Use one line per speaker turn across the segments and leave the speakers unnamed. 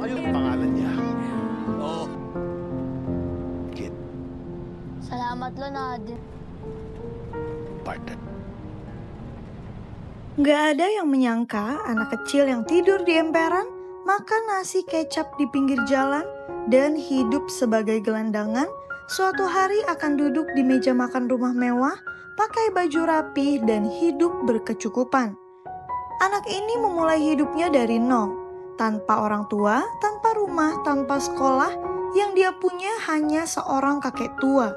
Ano yung pangalan niya? Oh, Kit,
Salamat lo na din.
partner.
Gak ada yang menyangka anak kecil yang tidur di emperan, makan nasi kecap di pinggir jalan, dan hidup sebagai gelandangan, suatu hari akan duduk di meja makan rumah mewah, pakai baju rapi, dan hidup berkecukupan. Anak ini memulai hidupnya dari nol, tanpa orang tua, tanpa rumah, tanpa sekolah, yang dia punya hanya seorang kakek tua,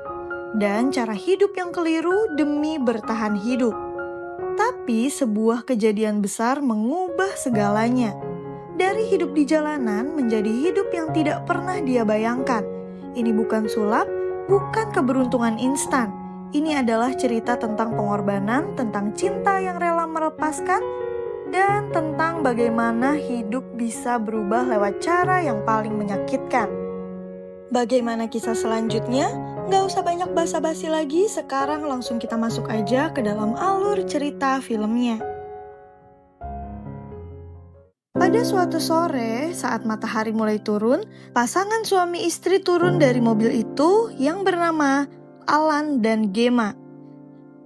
dan cara hidup yang keliru demi bertahan hidup. Tapi sebuah kejadian besar mengubah segalanya. Dari hidup di jalanan menjadi hidup yang tidak pernah dia bayangkan. Ini bukan sulap, bukan keberuntungan instan. Ini adalah cerita tentang pengorbanan, tentang cinta yang rela melepaskan, dan tentang bagaimana hidup bisa berubah lewat cara yang paling menyakitkan. Bagaimana kisah selanjutnya? Gak usah banyak basa-basi lagi, sekarang langsung kita masuk aja ke dalam alur cerita filmnya. Pada suatu sore, saat matahari mulai turun, pasangan suami istri turun dari mobil itu yang bernama Alan dan Gemma.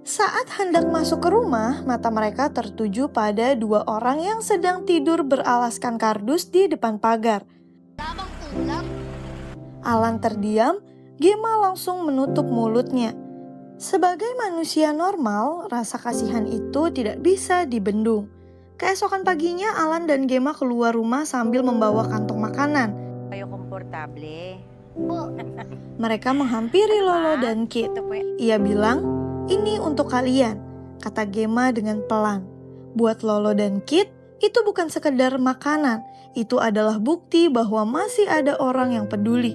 Saat hendak masuk ke rumah, mata mereka tertuju pada dua orang yang sedang tidur beralaskan kardus di depan pagar.
Tabang tulak.
Alan terdiam, Gemma langsung menutup mulutnya. Sebagai manusia normal, rasa kasihan itu tidak bisa dibendung. Keesokan paginya, Alan dan Gemma keluar rumah sambil membawa kantong makanan.
Kayo komportable.
Po,
Mereka menghampiri Lolo dan Kit.
Ito po
Ia bilang, "Ini untuk kalian," kata Gemma dengan pelan. Buat Lolo dan Kit, itu bukan sekedar makanan. Itu adalah bukti bahwa masih ada orang yang peduli.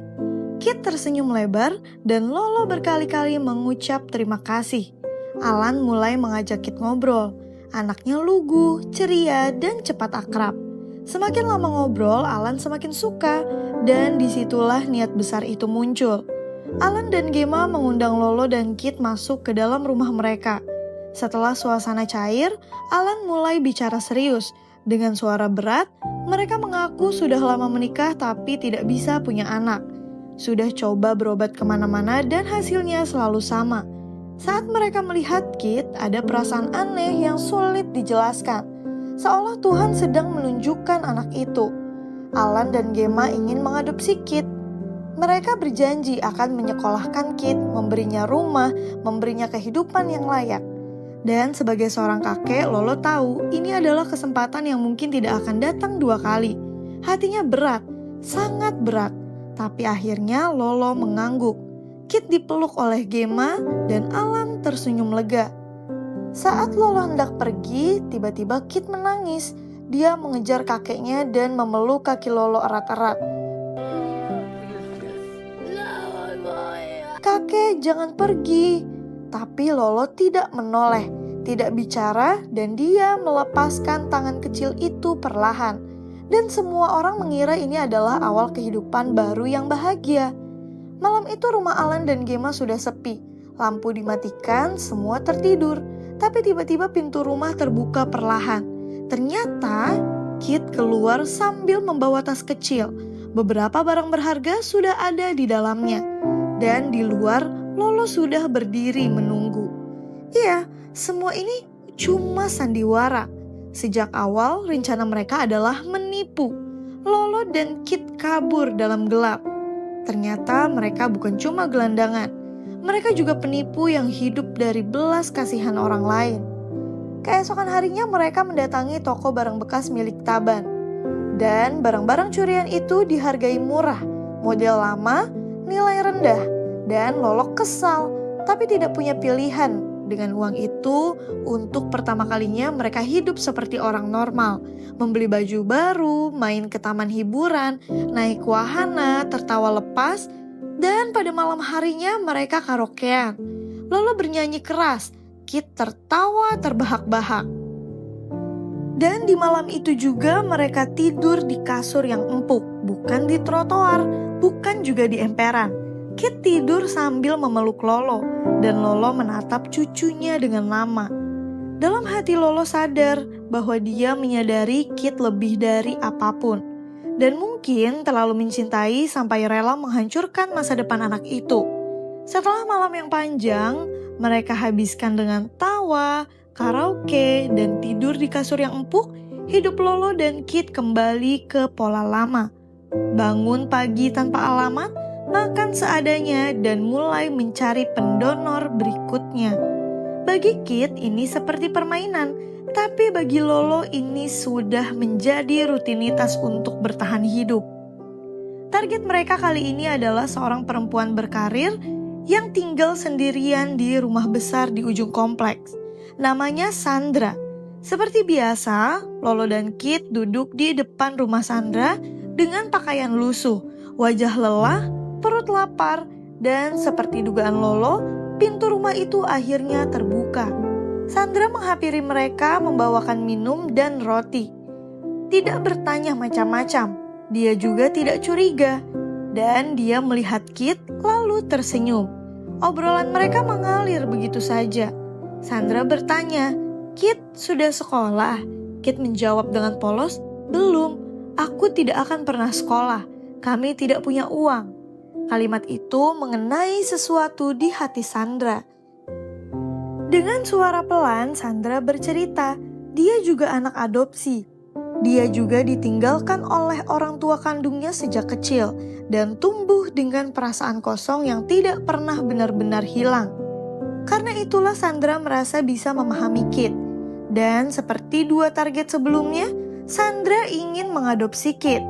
Kit tersenyum lebar dan Lolo berkali-kali mengucap terima kasih. Alan mulai mengajak Kit ngobrol. Anaknya lugu, ceria, dan cepat akrab. Semakin lama ngobrol, Alan semakin suka, dan disitulah niat besar itu muncul. Alan dan Gemma mengundang Lolo dan Kit masuk ke dalam rumah mereka. Setelah suasana cair, Alan mulai bicara serius. Dengan suara berat, mereka mengaku sudah lama menikah tapi tidak bisa punya anak. Sudah coba berobat kemana-mana dan hasilnya selalu sama. Saat mereka melihat Kit, ada perasaan aneh yang sulit dijelaskan. Seolah Tuhan sedang menunjukkan anak itu. Alan dan Gemma ingin mengadopsi Kit. Mereka berjanji akan menyekolahkan Kit, memberinya rumah, memberinya kehidupan yang layak. Dan sebagai seorang kakek, Lolo tahu ini adalah kesempatan yang mungkin tidak akan datang dua kali. Hatinya berat, sangat berat. Tapi akhirnya Lolo mengangguk. Kit dipeluk oleh Gemma dan Alan tersenyum lega. Saat Lolo hendak pergi, tiba-tiba Kit menangis. Dia mengejar kakeknya dan memeluk kaki Lolo erat-erat. "Kakek, jangan pergi." Tapi Lolo tidak menoleh, tidak bicara, dan dia melepaskan tangan kecil itu perlahan. Dan semua orang mengira ini adalah awal kehidupan baru yang bahagia. Malam itu rumah Alan dan Gemma sudah sepi. Lampu dimatikan, semua tertidur. Tapi tiba-tiba pintu rumah terbuka perlahan. Ternyata Kit keluar sambil membawa tas kecil. Beberapa barang berharga sudah ada di dalamnya. Dan di luar, Lolo sudah berdiri menunggu. Iya, semua ini cuma sandiwara. Sejak awal, rencana mereka adalah menipu. Lolo dan Kit kabur dalam gelap. Ternyata mereka bukan cuma gelandangan. Mereka juga penipu yang hidup dari belas kasihan orang lain. Keesokan harinya mereka mendatangi toko barang bekas milik Taban. Dan barang-barang curian itu dihargai murah, model lama, nilai rendah. Dan Lolo kesal, tapi tidak punya pilihan. Dengan uang itu, untuk pertama kalinya mereka hidup seperti orang normal. Membeli baju baru, main ke taman hiburan, naik wahana, tertawa lepas. Dan pada malam harinya mereka karaokean. Lolo bernyanyi keras, Kit tertawa terbahak-bahak. Dan di malam itu juga mereka tidur di kasur yang empuk, bukan di trotoar, bukan juga di emperan. Kit tidur sambil memeluk Lolo, dan Lolo menatap cucunya dengan lama. Dalam hati Lolo sadar bahwa dia menyadari Kit lebih dari apapun. dan mungkin terlalu mencintai sampai rela menghancurkan masa depan anak itu. Setelah malam yang panjang, mereka habiskan dengan tawa, karaoke, dan tidur di kasur yang empuk. Hidup Lolo dan Kit kembali ke pola lama. Bangun pagi tanpa alamat, makan seadanya, dan mulai mencari pendonor berikutnya. Bagi Kit ini seperti permainan, tapi bagi Lolo ini sudah menjadi rutinitas untuk bertahan hidup. Target mereka kali ini adalah seorang perempuan berkarir yang tinggal sendirian di rumah besar di ujung kompleks. Namanya Sandra. Seperti biasa, Lolo dan Kit duduk di depan rumah Sandra dengan pakaian lusuh, wajah lelah, perut lapar, dan seperti dugaan Lolo, pintu rumah itu akhirnya terbuka. Sandra menghampiri mereka membawakan minum dan roti. Tidak bertanya macam-macam, dia juga tidak curiga, dan dia melihat Kit lalu tersenyum. Obrolan mereka mengalir begitu saja. Sandra bertanya, "Kit, sudah sekolah?" Kit menjawab dengan polos, "Belum, aku tidak akan pernah sekolah. Kami tidak punya uang." Kalimat itu mengenai sesuatu di hati Sandra. Dengan suara pelan, Sandra bercerita, dia juga anak adopsi. Dia juga ditinggalkan oleh orang tua kandungnya sejak kecil dan tumbuh dengan perasaan kosong yang tidak pernah benar-benar hilang. Karena itulah Sandra merasa bisa memahami Kit. Dan seperti dua target sebelumnya, Sandra ingin mengadopsi Kit.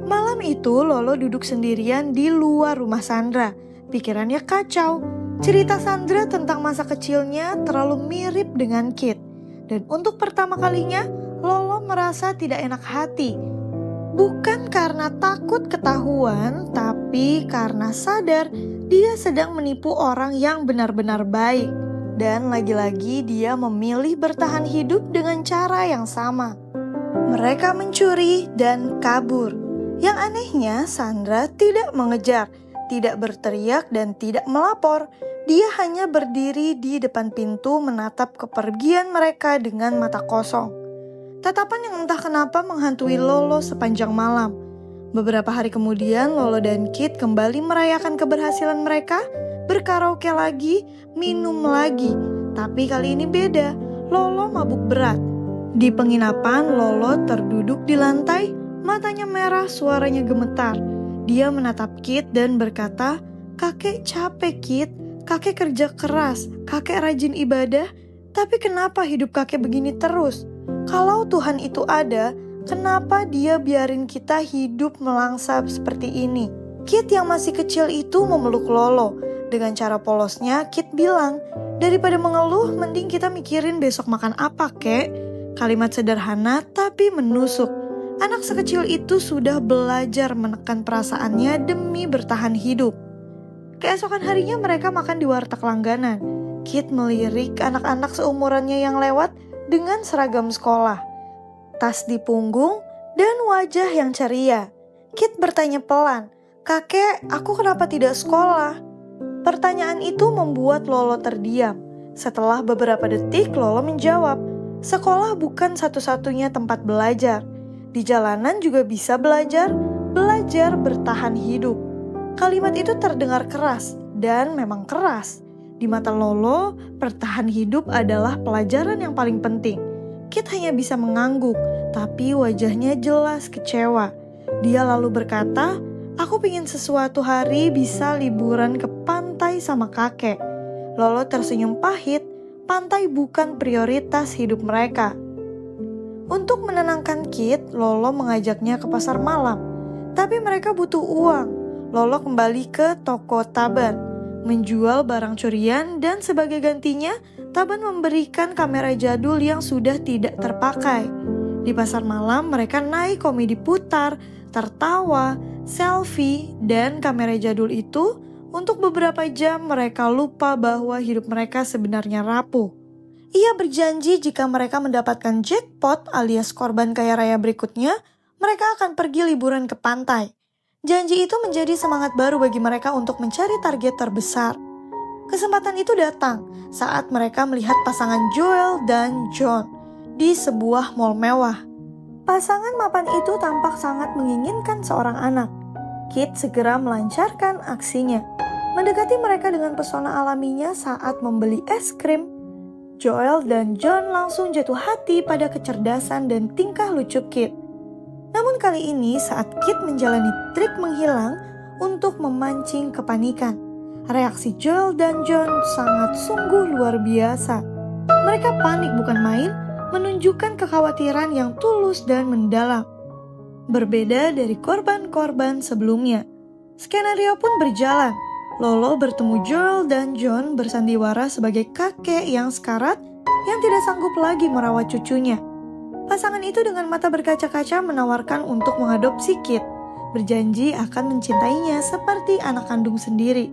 Malam itu Lolo duduk sendirian di luar rumah Sandra. Pikirannya kacau. Cerita Sandra tentang masa kecilnya terlalu mirip dengan Kit. Dan untuk pertama kalinya, Lolo merasa tidak enak hati. Bukan karena takut ketahuan, tapi karena sadar dia sedang menipu orang yang benar-benar baik. Dan lagi-lagi dia memilih bertahan hidup dengan cara yang sama. Mereka mencuri dan kabur. Yang anehnya, Sandra tidak mengejar, tidak berteriak dan tidak melapor. Dia hanya berdiri di depan pintu menatap kepergian mereka dengan mata kosong. Tatapan yang entah kenapa menghantui Lolo sepanjang malam. Beberapa hari kemudian, Lolo dan Kit kembali merayakan keberhasilan mereka, berkaraoke lagi, minum lagi. Tapi kali ini beda, Lolo mabuk berat. Di penginapan, Lolo terduduk di lantai, matanya merah, suaranya gemetar. Dia menatap Kit dan berkata, "Kakek capek, Kit. Kakek kerja keras, kakek rajin ibadah, tapi kenapa hidup kakek begini terus? Kalau Tuhan itu ada, kenapa dia biarin kita hidup melangsa seperti ini?" Kit yang masih kecil itu memeluk Lolo. Dengan cara polosnya, Kit bilang, "Daripada mengeluh, mending kita mikirin besok makan apa, kek?" Kalimat sederhana tapi menusuk. Anak sekecil itu sudah belajar menekan perasaannya demi bertahan hidup. Keesokan harinya mereka makan di warteg langganan. Kit melirik anak-anak seumurannya yang lewat dengan seragam sekolah, tas di punggung, dan wajah yang ceria. Kit bertanya pelan, "Kakek, aku kenapa tidak sekolah?" Pertanyaan itu membuat Lolo terdiam. Setelah beberapa detik, Lolo menjawab, "Sekolah bukan satu-satunya tempat belajar. Di jalanan juga bisa belajar bertahan hidup." Kalimat itu terdengar keras, dan memang keras. Di mata Lolo, bertahan hidup adalah pelajaran yang paling penting. Kit hanya bisa mengangguk, tapi wajahnya jelas kecewa. Dia lalu berkata, "Aku pingin sesuatu hari bisa liburan ke pantai sama kakek." Lolo tersenyum pahit, pantai bukan prioritas hidup mereka. Untuk menenangkan Kit, Lolo mengajaknya ke pasar malam. Tapi mereka butuh uang. Lolo kembali ke toko Taban, menjual barang curian, dan sebagai gantinya, Taban memberikan kamera jadul yang sudah tidak terpakai. Di pasar malam, mereka naik komedi putar, tertawa, selfie, dan kamera jadul itu. Untuk beberapa jam mereka lupa bahwa hidup mereka sebenarnya rapuh. Ia berjanji jika mereka mendapatkan jackpot alias korban kaya raya berikutnya, mereka akan pergi liburan ke pantai. Janji itu menjadi semangat baru bagi mereka untuk mencari target terbesar. Kesempatan itu datang saat mereka melihat pasangan Joel dan John di sebuah mall mewah. Pasangan mapan itu tampak sangat menginginkan seorang anak. Kit segera melancarkan aksinya, mendekati mereka dengan pesona alaminya saat membeli es krim. Joel dan John langsung jatuh hati pada kecerdasan dan tingkah lucu Kit. Namun kali ini saat Kit menjalani trik menghilang untuk memancing kepanikan, reaksi Joel dan John sangat sungguh luar biasa. Mereka panik bukan main, menunjukkan kekhawatiran yang tulus dan mendalam. Berbeda dari korban-korban sebelumnya, skenario pun berjalan. Lolo bertemu Joel dan John bersandiwara sebagai kakek yang sekarat yang tidak sanggup lagi merawat cucunya. Pasangan itu dengan mata berkaca-kaca menawarkan untuk mengadopsi Kit, berjanji akan mencintainya seperti anak kandung sendiri.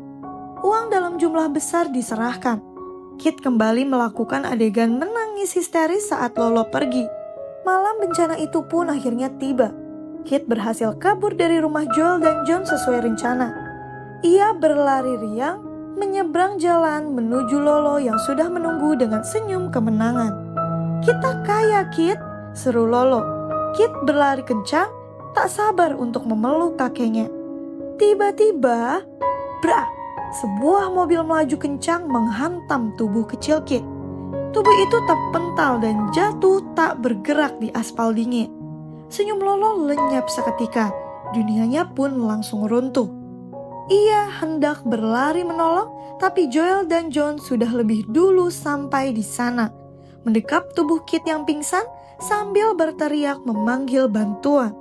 Uang dalam jumlah besar diserahkan. Kit kembali melakukan adegan menangis histeris saat Lolo pergi. Malam bencana itu pun akhirnya tiba. Kit berhasil kabur dari rumah Joel dan John sesuai rencana. Ia berlari riang, menyeberang jalan menuju Lolo yang sudah menunggu dengan senyum kemenangan. "Kita kaya, Kit," seru Lolo. Kit berlari kencang, tak sabar untuk memeluk kakeknya. Tiba-tiba, brak! Sebuah mobil melaju kencang menghantam tubuh kecil Kit. Tubuh itu terpental dan jatuh tak bergerak di aspal dingin. Senyum Lolo lenyap seketika, dunianya pun langsung runtuh. Ia hendak berlari menolong, tapi Joel dan John sudah lebih dulu sampai di sana. Mendekap tubuh Kit yang pingsan sambil berteriak memanggil bantuan.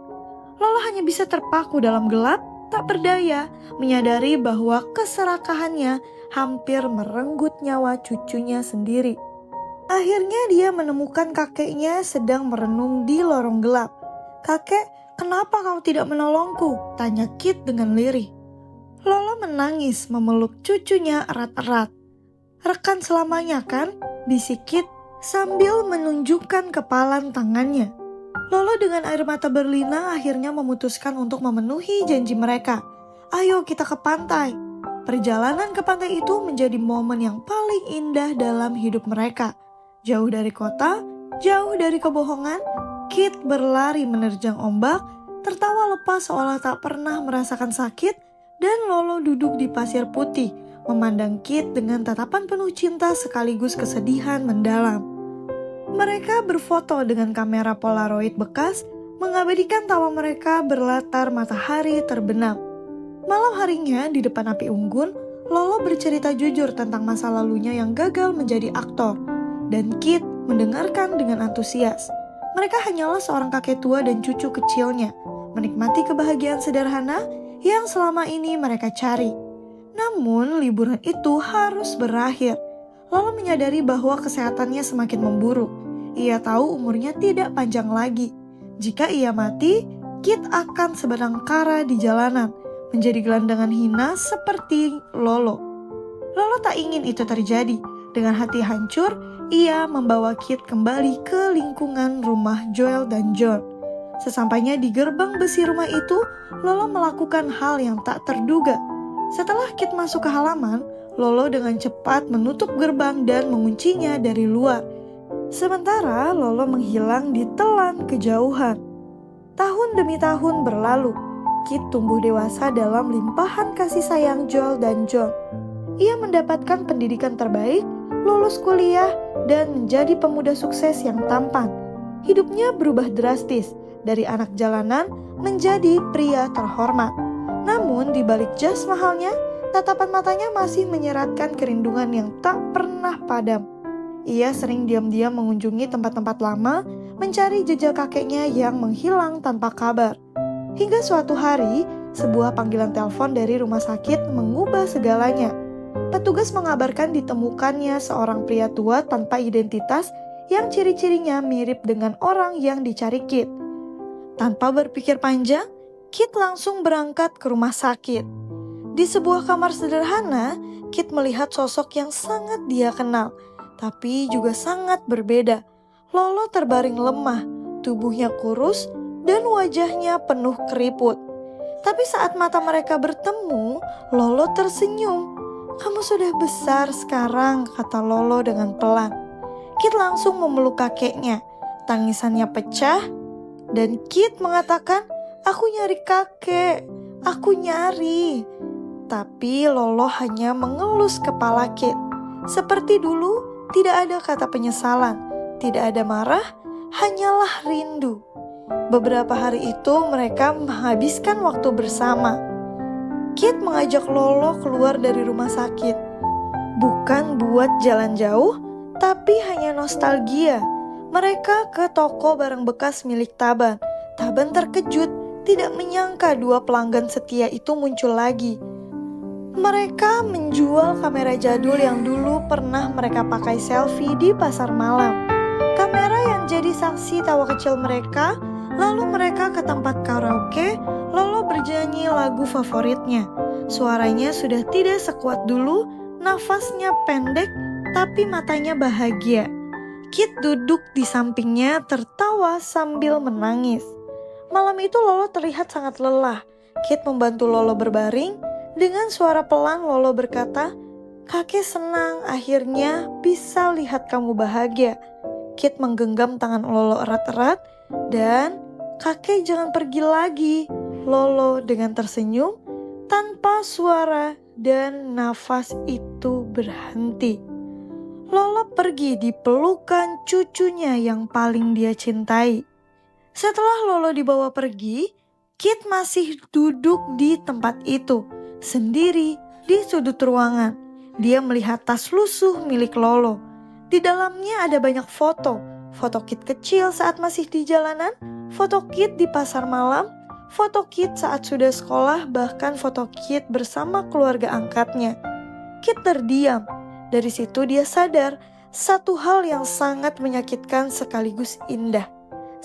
Lolo hanya bisa terpaku dalam gelap, tak berdaya, menyadari bahwa keserakahannya hampir merenggut nyawa cucunya sendiri. Akhirnya dia menemukan kakeknya sedang merenung di lorong gelap. "Kakek, kenapa kau tidak menolongku?" tanya Kit dengan lirih. Lolo menangis memeluk cucunya erat-erat. "Rekan selamanya kan?" bisik Kit sambil menunjukkan kepalan tangannya. Lolo dengan air mata berlinang akhirnya memutuskan untuk memenuhi janji mereka. "Ayo kita ke pantai." Perjalanan ke pantai itu menjadi momen yang paling indah dalam hidup mereka. Jauh dari kota, jauh dari kebohongan, Kit berlari menerjang ombak, tertawa lepas seolah tak pernah merasakan sakit, dan Lolo duduk di pasir putih, memandang Kit dengan tatapan penuh cinta sekaligus kesedihan mendalam. Mereka berfoto dengan kamera Polaroid bekas, mengabadikan tawa mereka berlatar matahari terbenam. Malam harinya di depan api unggun, Lolo bercerita jujur tentang masa lalunya yang gagal menjadi aktor, dan Kit mendengarkan dengan antusias. Mereka hanyalah seorang kakek tua dan cucu kecilnya, menikmati kebahagiaan sederhana yang selama ini mereka cari. Namun liburan itu harus berakhir. Lolo menyadari bahwa kesehatannya semakin memburuk. Ia tahu umurnya tidak panjang lagi. Jika ia mati, Kit akan seberang kara di jalanan, menjadi gelandangan hina seperti Lolo. Lolo tak ingin itu terjadi. Dengan hati hancur, ia membawa Kit kembali ke lingkungan rumah Joel dan John. Sesampainya di gerbang besi rumah itu, Lolo melakukan hal yang tak terduga. Setelah Kit masuk ke halaman, Lolo dengan cepat menutup gerbang dan menguncinya dari luar. Sementara Lolo menghilang di telan kejauhan. Tahun demi tahun berlalu. Kit tumbuh dewasa dalam limpahan kasih sayang Joel dan John. Ia mendapatkan pendidikan terbaik, lulus kuliah, dan menjadi pemuda sukses yang tampan. Hidupnya berubah drastis, dari anak jalanan menjadi pria terhormat. Namun di balik jas mahalnya, tatapan matanya masih menyeratkan kerinduan yang tak pernah padam. Ia sering diam-diam mengunjungi tempat-tempat lama, mencari jejak kakeknya yang menghilang tanpa kabar. Hingga suatu hari, sebuah panggilan telepon dari rumah sakit mengubah segalanya. Petugas mengabarkan ditemukannya seorang pria tua tanpa identitas yang ciri-cirinya mirip dengan orang yang dicari Kit. Tanpa berpikir panjang, Kit langsung berangkat ke rumah sakit. Di sebuah kamar sederhana, Kit melihat sosok yang sangat dia kenal, tapi juga sangat berbeda. Lolo terbaring lemah, tubuhnya kurus, dan wajahnya penuh keriput. Tapi saat mata mereka bertemu, Lolo tersenyum. "Kamu sudah besar sekarang," kata Lolo dengan pelan. Kit langsung memeluk kakeknya. Tangisannya pecah, Dan Kit mengatakan, "Aku nyari kakek, aku nyari." Tapi Lolo hanya mengelus kepala Kit. Seperti dulu, tidak ada kata penyesalan, tidak ada marah, hanyalah rindu. Beberapa hari itu mereka menghabiskan waktu bersama. Kit mengajak Lolo keluar dari rumah sakit. Bukan buat jalan jauh, tapi hanya nostalgia. Mereka ke toko barang bekas milik Taban. Taban terkejut, tidak menyangka dua pelanggan setia itu muncul lagi. Mereka menjual kamera jadul yang dulu pernah mereka pakai selfie di pasar malam. Kamera yang jadi saksi tawa kecil mereka. Lalu mereka ke tempat karaoke, Lolo bernyanyi lagu favoritnya. Suaranya sudah tidak sekuat dulu, nafasnya pendek, tapi matanya bahagia. Kit duduk di sampingnya tertawa sambil menangis. Malam itu Lolo terlihat sangat lelah. Kit membantu Lolo berbaring. Dengan suara pelan Lolo berkata, "Kakek senang akhirnya bisa lihat kamu bahagia." Kit menggenggam tangan Lolo erat-erat dan, "Kakek jangan pergi lagi." Lolo dengan tersenyum tanpa suara dan nafas itu berhenti. Lolo pergi di pelukan cucunya yang paling dia cintai. Setelah Lolo dibawa pergi, Kit masih duduk di tempat itu, sendiri di sudut ruangan. Dia melihat tas lusuh milik Lolo. Di dalamnya ada banyak foto. Foto Kit kecil saat masih di jalanan, foto Kit di pasar malam, foto Kit saat sudah sekolah, bahkan foto Kit bersama keluarga angkatnya. Kit terdiam. Dari situ dia sadar satu hal yang sangat menyakitkan sekaligus indah.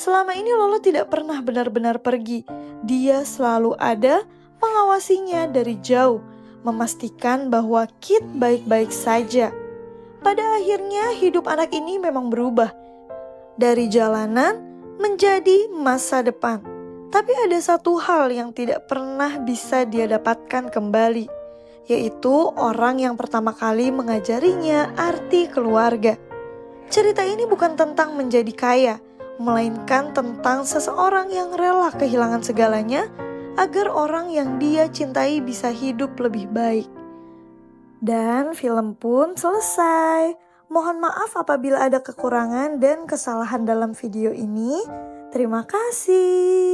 Selama ini Lolo tidak pernah benar-benar pergi. Dia selalu ada, mengawasinya dari jauh, memastikan bahwa Kit baik-baik saja. Pada akhirnya hidup anak ini memang berubah. Dari jalanan menjadi masa depan. Tapi ada satu hal yang tidak pernah bisa dia dapatkan kembali, yaitu orang yang pertama kali mengajarinya arti keluarga. Cerita ini bukan tentang menjadi kaya, melainkan tentang seseorang yang rela kehilangan segalanya agar orang yang dia cintai bisa hidup lebih baik. Dan film pun selesai. Mohon maaf apabila ada kekurangan dan kesalahan dalam video ini. Terima kasih.